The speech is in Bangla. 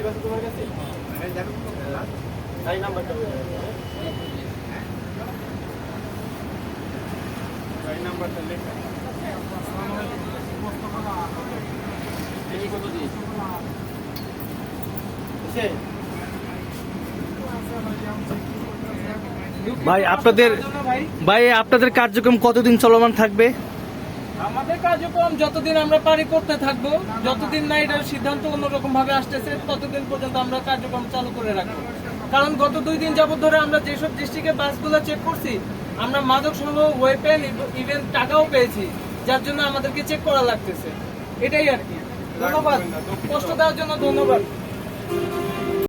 আছে তোমার কাছে? গাড়ি নাম্বারটা গাড়ি নাম্বারটা লেখা কত দিয়েছি ভাই আপনাদের কার্যক্রম কতদিন চলমান থাকবে? আমাদের কার্যক্রম যতদিন আমরা পারি করতে থাকবো, যতদিন না এটার সিদ্ধান্ত অন্যরকম ভাবে আসতেছে ততদিন পর্যন্ত আমরা কার্যক্রম চালু করে রাখবো। কারণ গত 2 দিন যাবত ধরে আমরা যেসব ডিস্ট্রিক্টে বাসগুলো চেক করছি, আমরা মাদক সহ ওয়েপেন ইভেন টাকাও পেয়েছি, যার জন্য আমাদেরকে চেক করা লাগতেছে। এটাই আর কি। ধন্যবাদ, কষ্ট দেওয়ার জন্য ধন্যবাদ।